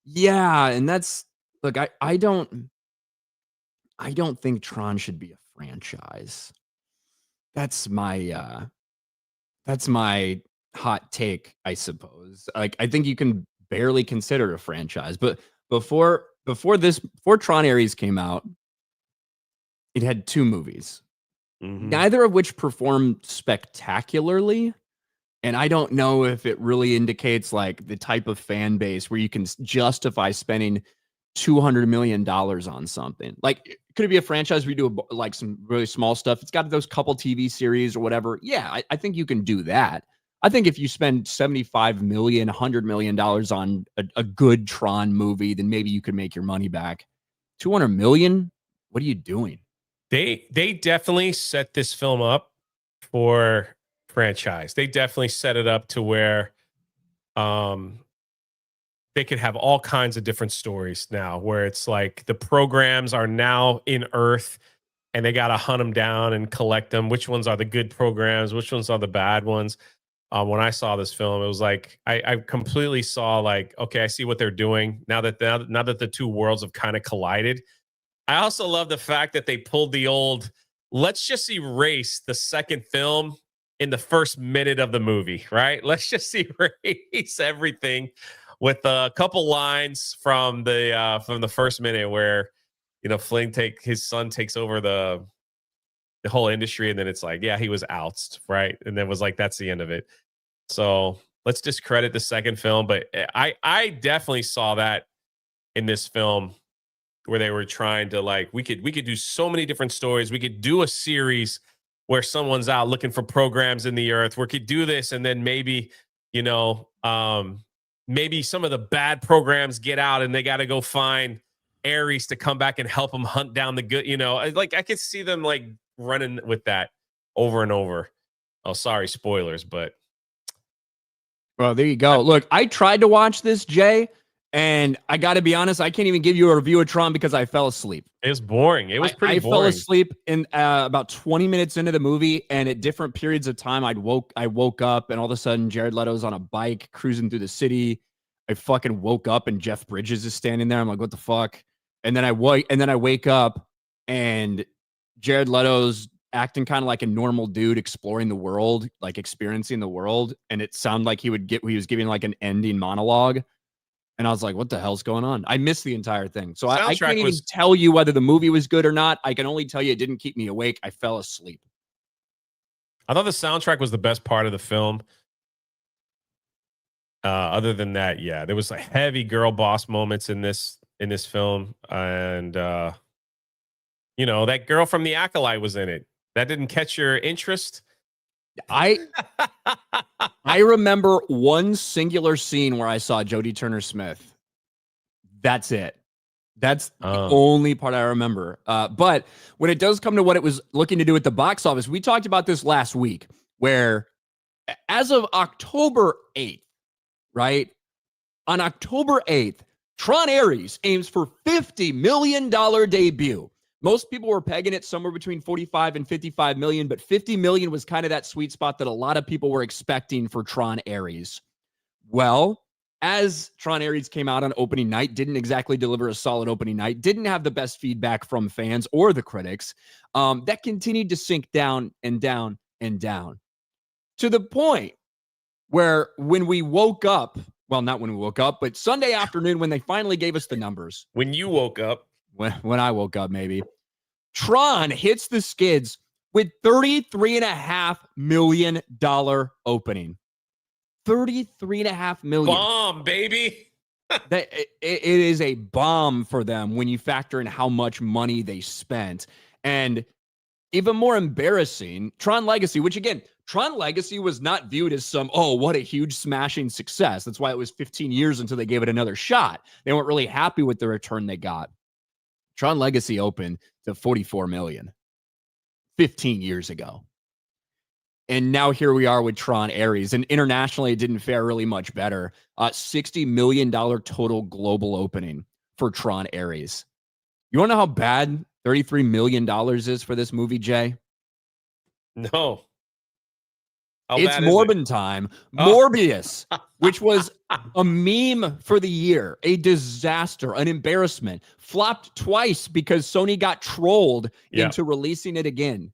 Yeah, and that's look, I don't think Tron should be a franchise. That's my hot take, I suppose. Like, I think you can barely consider it a franchise, but before Tron Ares came out, it had 2 movies, Mhm. neither of which performed spectacularly. And I don't know if it really indicates like the type of fan base where you can justify spending $200 million on something. Like, could it be a franchise where you do like some really small stuff? It's got those couple TV series or whatever. Yeah, I think you can do that. I think if you spend 75 million, $100 million on a good Tron movie, then maybe you could make your money back. 200 million? What are you doing? They definitely set this film up for franchise. They definitely set it up to where um they could have all kinds of different stories now where it's like the programs are now in Earth and they got to hunt them down and collect them. Which ones are the good programs? Which ones are the bad ones? When I saw this film, it was like I completely saw like, okay, I see what they're doing now that the two worlds have kind of collided. I also love the fact that they pulled the old let's just erase the second film in the first minute of the movie, right? Let's just erase everything with a couple lines from the first minute where his son takes over the whole industry, and then it's like, yeah, he was ousted, right? And then was like, that's the end of it. So let's discredit the second film, but I definitely saw that in this film where they were trying to like we could do so many different stories. We could do a series where someone's out looking for programs in the earth. We could do this, and then maybe you know maybe some of the bad programs get out, and they got to go find Ares to come back and help them hunt down the good. Like I could see them like running with that over and over. Oh, sorry, spoilers, but Well, there you go. Look, I tried to watch this, Jay, and I got to be honest, I can't even give you a review of Tron because I fell asleep. it was boring. It was pretty I fell boring. asleep in about 20 minutes into the movie, and at different periods of time, I woke up, and all of a sudden, Jared Leto's on a bike cruising through the city. I fucking woke up, and Jeff Bridges is standing there. I'm like, what the fuck? And then I wake up, and Jared Leto's acting kind of like a normal dude exploring the world, like experiencing the world, and it sounded like he was giving like an ending monologue. And I was like, what the hell's going on? I missed the entire thing. So I can't even tell you whether the movie was good or not. I can only tell you it didn't keep me awake. I fell asleep. I thought the soundtrack was the best part of the film. Other than that, yeah, there was like heavy girl boss moments in this film, and that girl from The Acolyte was in it. That didn't catch your interest. I remember one singular scene where I saw Jodie Turner-Smith. That's it. That's the only part I remember. But when it does come to what it was looking to do at the box office, we talked about this last week, where as of October 8th, right? On October 8th, Tron Ares aims for $50 million debut. Most people were pegging it somewhere between 45 and 55 million, but 50 million was kind of that sweet spot that a lot of people were expecting for Tron Ares. Well, as Tron Ares came out on opening night, didn't exactly deliver a solid opening night, didn't have the best feedback from fans or the critics. That continued to sink down and down and down to the point where when we woke up, well, not when we woke up, but Sunday afternoon when they finally gave us the numbers. When you woke up. When I woke up, maybe. Tron hits the skids with $33.5 million opening. $33.5 million. Bomb, baby. It is a bomb for them when you factor in how much money they spent. And even more embarrassing, Tron Legacy, which again, Tron Legacy was not viewed as some, oh, what a huge smashing success. That's why it was 15 years until they gave it another shot. They weren't really happy with the return they got. Tron Legacy opened to 44 million 15 years ago. And now here we are with Tron Ares. And internationally, it didn't fare really much better. $60 million total global opening for Tron Ares. You want to know how bad $33 million is for this movie, Jay? No. How It's bad is it? Morbin time. Oh. Morbius, which was a meme for the year, a disaster, an embarrassment, flopped twice because Sony got trolled Yeah. into releasing it again.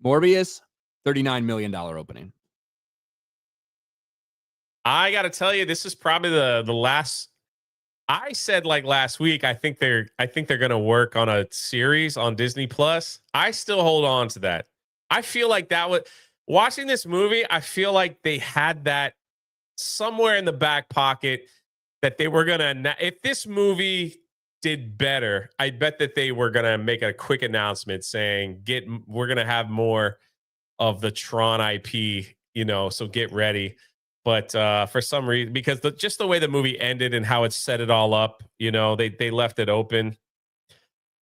Morbius, $39 million opening. I got to tell you, this is probably the last. I said like last week, I think they're going to work on a series on Disney Plus. I still hold on to that. I feel like that was watching this movie. I feel like they had that somewhere in the back pocket that they were gonna. If this movie did better, I bet that they were gonna make a quick announcement saying, we're gonna have more of the Tron IP, so get ready." But for some reason, because just the way the movie ended and how it set it all up, they left it open.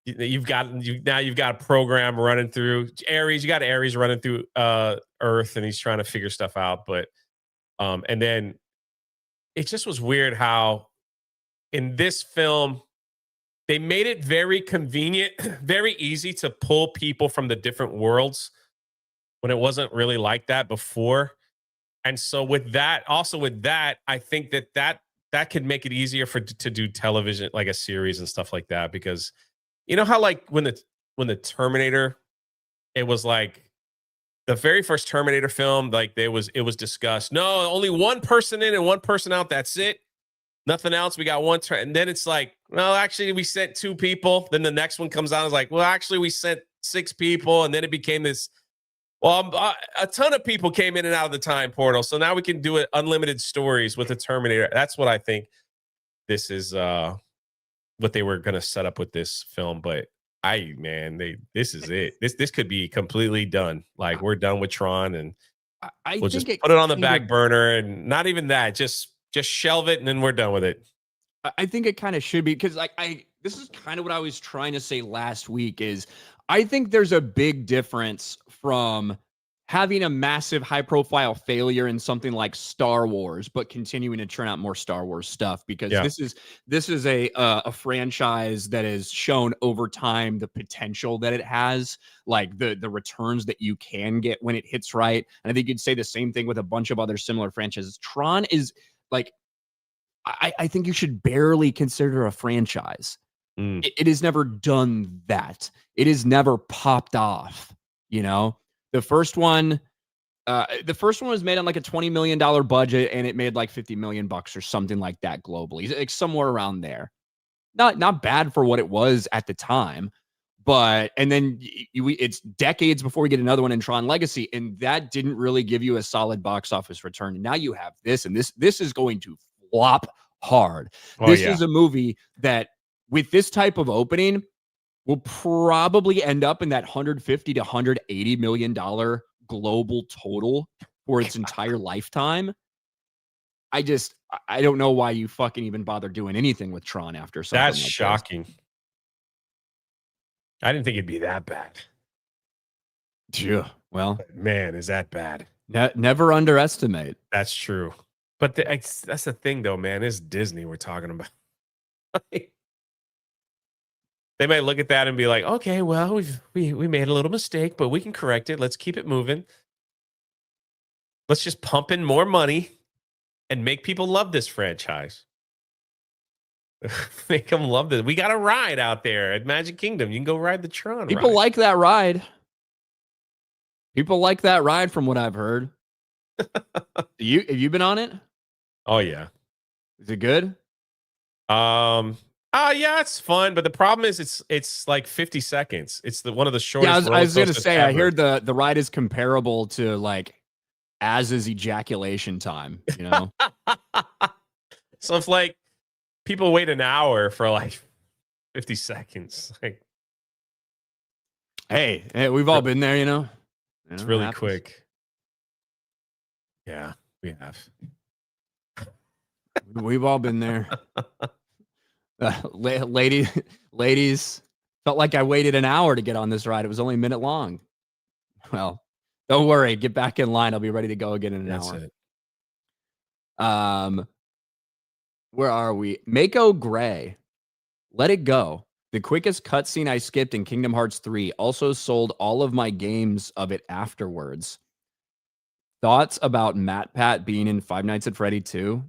You've got a program running through Ares. You got Ares running through Earth, and he's trying to figure stuff out. But and then it just was weird how in this film they made it very convenient, very easy to pull people from the different worlds when it wasn't really like that before. And so with that, I think that could make it easier to do television, like a series and stuff like that. Because you know how like when the Terminator, it was like the very first Terminator film, like it was discussed. No, only one person in and one person out. That's it. Nothing else. We got one. And then it's like, well, actually, we sent 2 people. Then the next one comes out. It's like, well, actually, we sent 6 people. And then it became this. Well, a ton of people came in and out of the time portal. So now we can do it unlimited stories with the Terminator. That's what I think this is what they were going to set up with this film. But this is it. This could be completely done. Like we're done with Tron and we'll just put it on the back burner and not even that. Just shelve it and then we're done with it. I think it kind of should be because this is kind of what I was trying to say last week is I think there's a big difference from having a massive high profile failure in something like Star Wars, but continuing to churn out more Star Wars stuff because this is a franchise that has shown over time the potential that it has, like the returns that you can get when it hits right. And I think you'd say the same thing with a bunch of other similar franchises. Tron is like, I think you should barely consider a franchise. It has never done that. It has never popped off. The first one was made on like a $20 million budget and it made like $50 million or something like that globally, like somewhere around there. Not bad for what it was at the time, and then it's decades before we get another one in Tron Legacy, and that didn't really give you a solid box office return. And now you have this, and this is going to flop hard. This is a movie that with this type of opening will probably end up in that $150 to $180 million global total for its entire lifetime. I don't know why you fucking even bother doing anything with Tron after something That's like shocking. This. I didn't think it'd be that bad. Yeah, well, man, is that bad? Never underestimate. That's true. But that's the thing, though, man. It's Disney we're talking about. They might look at that and be like, okay, well, we made a little mistake, but we can correct it. Let's keep it moving. Let's just pump in more money and make people love this franchise. Make them love this. We got a ride out there at Magic Kingdom. You can go ride the Tron. People like that ride. People like that ride from what I've heard. Have you been on it? Oh, yeah. Is it good? Yeah, it's fun, but the problem is it's like 50 seconds. It's one of the shortest. Yeah, I was gonna say, ever. I heard the ride is comparable to like Az's ejaculation time, So if like people wait an hour for like 50 seconds, like hey, we've all been there, It's really quick. Yeah, we have. We've all been there. Ladies, felt like I waited an hour to get on this ride. It was only a minute long. Well, don't worry. Get back in line. I'll be ready to go again in an hour. It. Where are we? Mako Gray. Let It Go. The quickest cutscene I skipped in Kingdom Hearts 3. Also sold all of my games of it afterwards. thoughts about Matt Pat being in Five Nights at Freddy 2?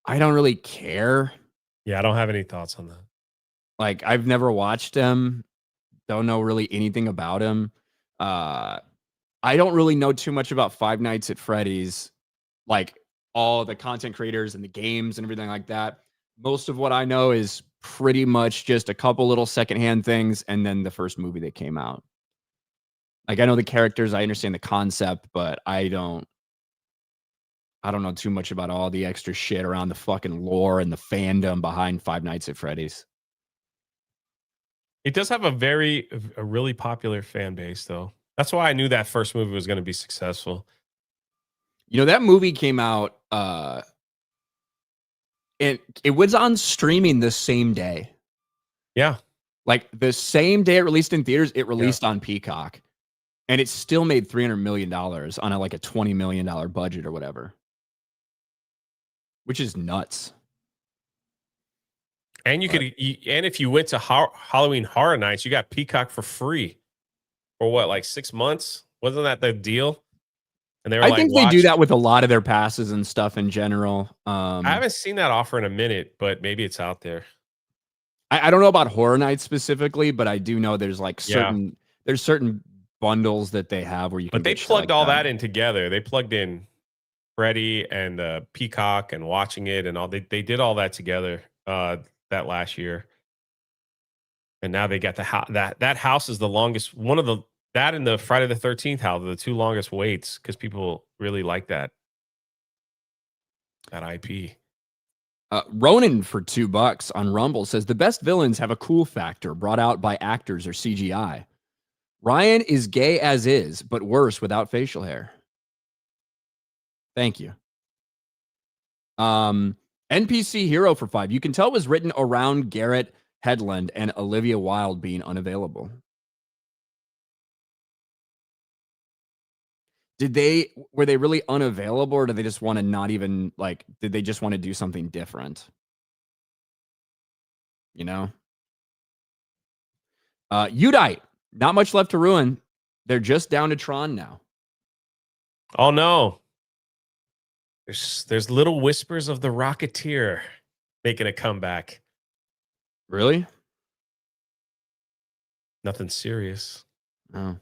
I don't really care. Yeah, I don't have any thoughts on that. Like, I've never watched him. Don't know really anything about him. I don't really know too much about Five Nights at Freddy's, like all the content creators and the games and everything like that. Most of what I know is pretty much just a couple little secondhand things and then the first movie that came out. Like, I know the characters, I understand the concept, but I don't know too much about all the extra shit around the fucking lore and the fandom behind Five Nights at Freddy's. It does have a really popular fan base, though. That's why I knew that first movie was going to be successful. You know, that movie came out, it was on streaming the same day. Yeah. Like, the same day it released in theaters, it released on Peacock. And it still made $300 million on a $20 million budget or whatever. Which is nuts. And and if you went to Halloween Horror Nights, you got Peacock for free for what, 6 months? Wasn't that the deal? And they were I think they do that with a lot of their passes and stuff in general. I haven't seen that offer in a minute, but maybe it's out there. I don't know about Horror Nights specifically, but I do know there's certain bundles that they have where you can. But they plugged all that in together. They plugged in Freddy and Peacock and watching it and all. They did all that together that last year. And now they got that house is the longest one of the that and the Friday the 13th house are the two longest waits because people really like that IP. Ronan for $2 on Rumble says the best villains have a cool factor brought out by actors or CGI. Ryan is gay as is, but worse without facial hair. Thank you. NPC Hero for 5. You can tell it was written around Garrett Hedlund and Olivia Wilde being unavailable. Were they really unavailable, or did they just want to not even did they just want to do something different? You know? Udite, not much left to ruin. They're just down to Tron now. Oh no. There's little whispers of the Rocketeer making a comeback. Really? Nothing serious. Oh.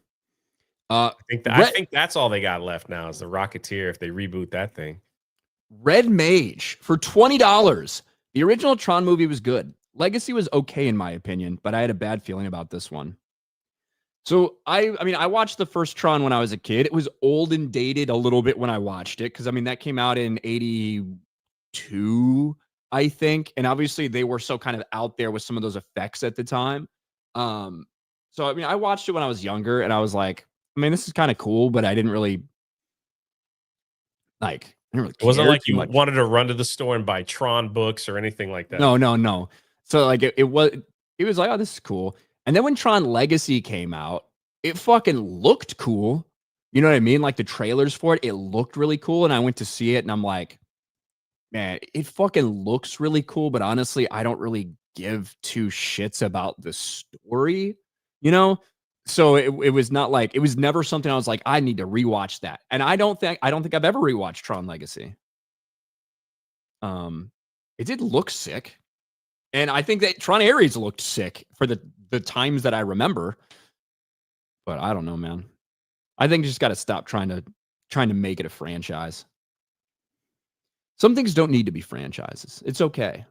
I think that's all they got left now is the Rocketeer if they reboot that thing. Red Mage for $20. The original Tron movie was good. Legacy was okay in my opinion, but I had a bad feeling about this one. So I watched the first Tron when I was a kid. It was old and dated a little bit when I watched it because that came out in 82, I think, and obviously they were so kind of out there with some of those effects at the time. So I watched it when I was younger, and I was like, this is kind of cool, but I didn't really care. It wasn't like you wanted to run to the store and buy Tron books or anything like that. No. So it was like, oh, this is cool. And then when Tron Legacy came out, it fucking looked cool. You know what I mean? Like the trailers for it looked really cool. And I went to see it and I'm like, man, it fucking looks really cool. But honestly, I don't really give two shits about the story, you know? So it was not like, it was never something I was like, I need to rewatch that. And I don't think I've ever rewatched Tron Legacy. It did look sick. And I think that Tron Ares looked sick for the times that I remember. But I don't know, man. I think you just got to stop trying to make it a franchise. Some things don't need to be franchises. It's okay.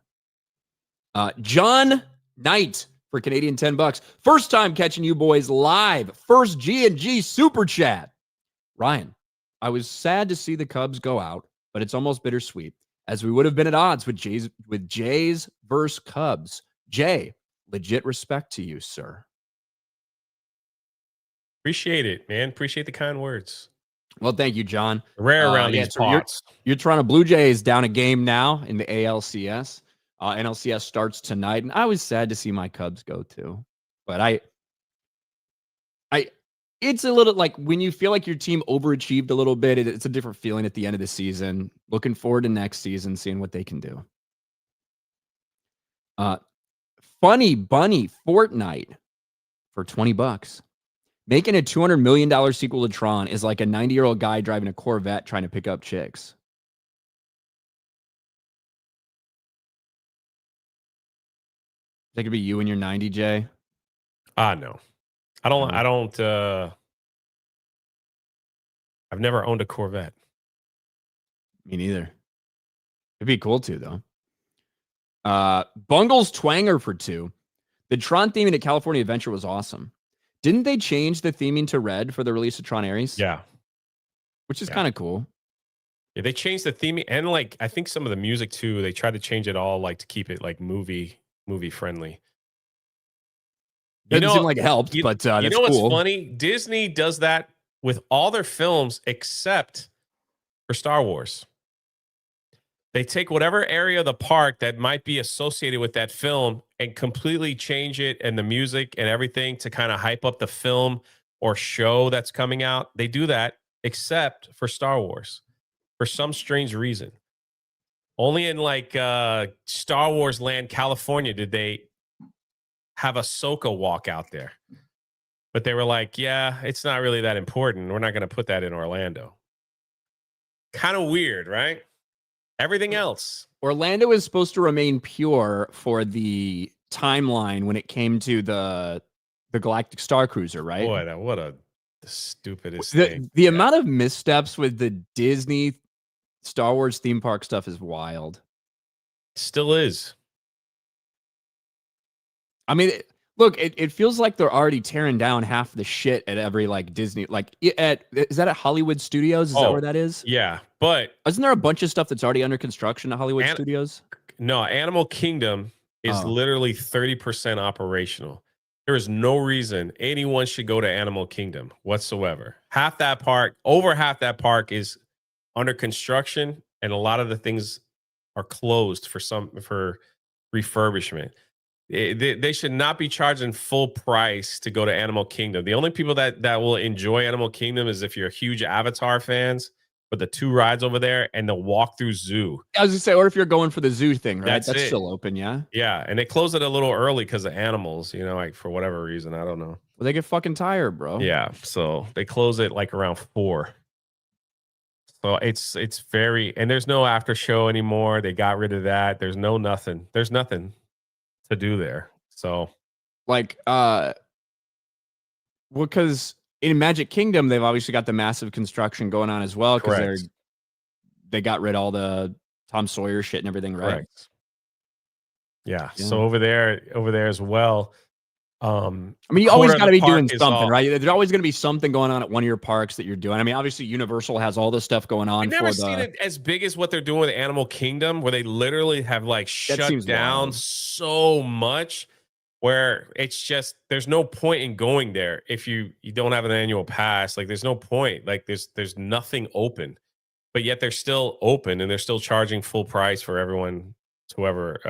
John Knight for Canadian $10. First time catching you boys live. First G&G super chat. Ryan, I was sad to see the Cubs go out, but it's almost bittersweet, as we would have been at odds with Jays versus Cubs. Jay, legit respect to you, sir. Appreciate it, man. Appreciate the kind words. Well, thank you, John. Rare around these parts. Your Toronto Blue Jays down a game now in the ALCS. NLCS starts tonight, and I was sad to see my Cubs go too. But it's a little like when you feel like your team overachieved a little bit, it's a different feeling at the end of the season. Looking forward to next season, seeing what they can do. Funny Bunny Fortnite for $20. Making a $200 million sequel to Tron is like a 90-year-old guy driving a Corvette trying to pick up chicks. That could be you when you're 90, Jay. No. I don't I've never owned a Corvette. Me neither. It'd be cool too, though. Bungle's Twanger for 2. The Tron theming at California Adventure was awesome. Didn't they change the theming to red for the release of Tron Ares? Yeah. Which is kind of cool. Yeah, they changed the theming and like I think some of the music too. They tried to change it all like to keep it like movie friendly. Doesn't seem like it helped, but that's you know what's cool. funny? Disney does that with all their films except for Star Wars. They take whatever area of the park that might be associated with that film and completely change it and the music and everything to kind of hype up the film or show that's coming out. They do that except for Star Wars for some strange reason. Only in like Star Wars Land, California, did they have Ahsoka walk out there. But they were like, yeah, it's not really that important. We're not going to put that in Orlando. Kind of weird, right? Everything else. Orlando is supposed to remain pure for the timeline when it came to the Galactic Star Cruiser, right? Boy, what a the stupidest thing. The amount of missteps with the Disney Star Wars theme park stuff is wild. Still is. I mean, look, it feels like they're already tearing down half the shit at every like Disney, like is that at Hollywood Studios? Is that where that is? Yeah, but isn't there a bunch of stuff that's already under construction at Hollywood Studios? No, Animal Kingdom is literally 30% operational. There is no reason anyone should go to Animal Kingdom whatsoever. Over half that park is under construction, and a lot of the things are closed for refurbishment. They should not be charging full price to go to Animal Kingdom. The only people that will enjoy Animal Kingdom is if you're huge Avatar fans, with the 2 rides over there and the walk-through zoo. I was gonna say, or if you're going for the zoo thing, right? That's it. Still open, yeah? Yeah, and they close it a little early because of animals, like for whatever reason. I don't know. Well, they get fucking tired, bro. Yeah, so they close it like around 4. So it's very, and there's no after show anymore. They got rid of that. There's nothing to do there. So like because in Magic Kingdom they've obviously got the massive construction going on as well because they got rid of all the Tom Sawyer shit and everything, right? Correct. Yeah. So over there as well. I mean, you always got to be doing something, right? There's always going to be something going on at one of your parks that you're doing. I mean, obviously Universal has all this stuff going on. I've never seen it as big as what they're doing with Animal Kingdom, where they literally have like shut down so much where it's just, there's no point in going there if you don't have an annual pass. Like there's no point. Like there's nothing open, but yet they're still open and they're still charging full price for everyone, whoever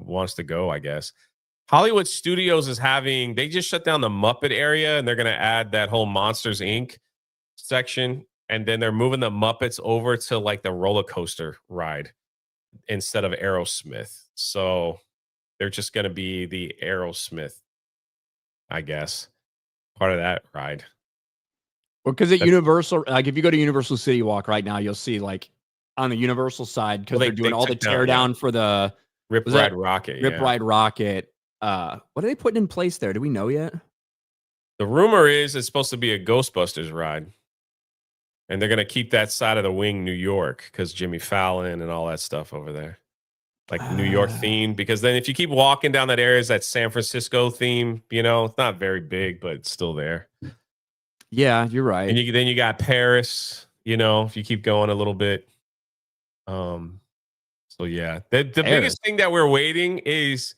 wants to go, I guess. Hollywood Studios they just shut down the Muppet area and they're going to add that whole Monsters Inc. section. And then they're moving the Muppets over to like the roller coaster ride instead of Aerosmith. So they're just going to be the Aerosmith, I guess, part of that ride. Well, because at Universal, like if you go to Universal City Walk right now, you'll see like on the Universal side, because they're doing all the teardown for the Rip Ride Rocket. Rip Ride Rocket. What are they putting in place there? Do we know yet? The rumor is it's supposed to be a Ghostbusters ride. And they're going to keep that side of the wing New York because Jimmy Fallon and all that stuff over there. Like New York theme. Because then if you keep walking down that area, it's that San Francisco theme. It's not very big, but it's still there. Yeah, you're right. And then you got Paris, if you keep going a little bit. So yeah. The biggest thing that we're waiting is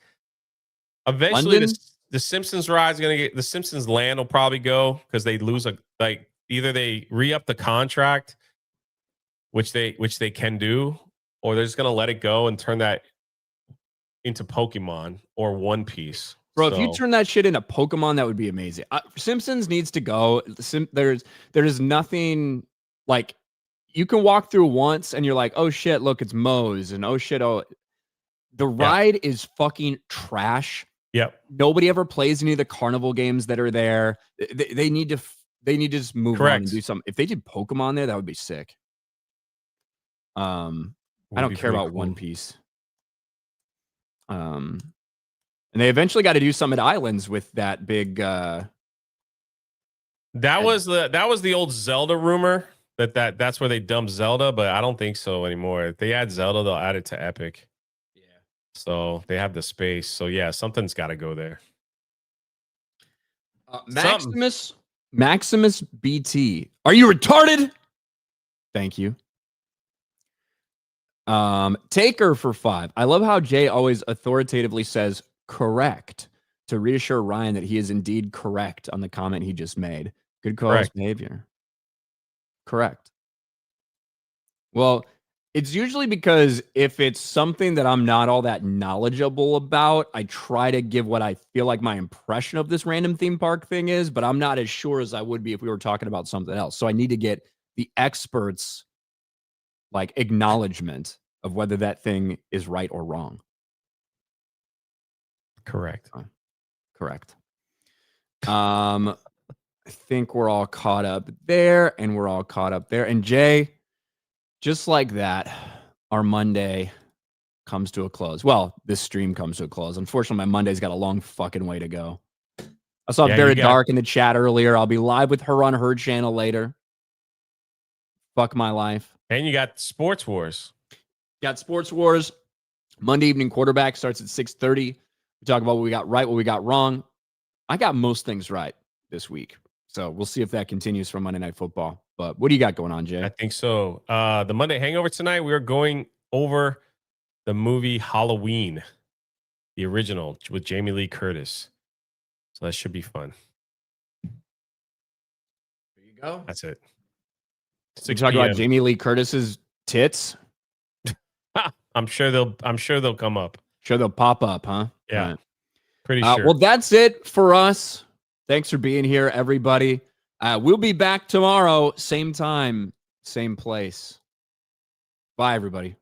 eventually the Simpsons ride's going to get, the Simpsons land will probably go because they lose either they re-up the contract, which they can do, or they're just going to let it go and turn that into Pokemon or One Piece. Bro, if you turn that shit into Pokemon, that would be amazing. Simpsons needs to go. There's nothing like you can walk through once and you're like, oh shit, look, it's Moe's, and oh shit, the ride is fucking trash. Yep. Nobody ever plays any of the carnival games that are there. They need to just move on and do something. If they did Pokemon there, that would be sick. I don't care about One Piece. And they eventually got to do some at Islands with that big. That was the old Zelda rumor that's where they dumped Zelda, but I don't think so anymore. If they add Zelda, they'll add it to Epic. Yeah. So they have the space. So yeah, something's got to go there. Maximus BT. Are you retarded? Thank you. Taker for 5. I love how Jay always authoritatively says correct to reassure Ryan that he is indeed correct on the comment he just made. Good co-host behavior. Correct. Well, it's usually because if it's something that I'm not all that knowledgeable about, I try to give what I feel like my impression of this random theme park thing is, but I'm not as sure as I would be if we were talking about something else. So I need to get the experts like acknowledgement of whether that thing is right or wrong. Correct. Correct. I think we're all caught up there, and we're all caught up there. And Jay, just like that, our Monday comes to a close. Well, this stream comes to a close. Unfortunately, my Monday's got a long fucking way to go. I saw Very Dark in the chat earlier. I'll be live with her on her channel later. Fuck my life. And you got Sports Wars. Got Sports Wars. Monday evening quarterback starts at 6:30. We talk about what we got right, what we got wrong. I got most things right this week. So we'll see if that continues from Monday Night Football. But what do you got going on, Jay? I think so. The Monday Hangover tonight, we are going over the movie Halloween, the original with Jamie Lee Curtis. So that should be fun. There you go. That's it. You talk about Jamie Lee Curtis's tits. I'm sure they'll come up. Sure they'll pop up, huh? Yeah. Right. Pretty sure. Well, that's it for us. Thanks for being here, everybody. We'll be back tomorrow, same time, same place. Bye, everybody.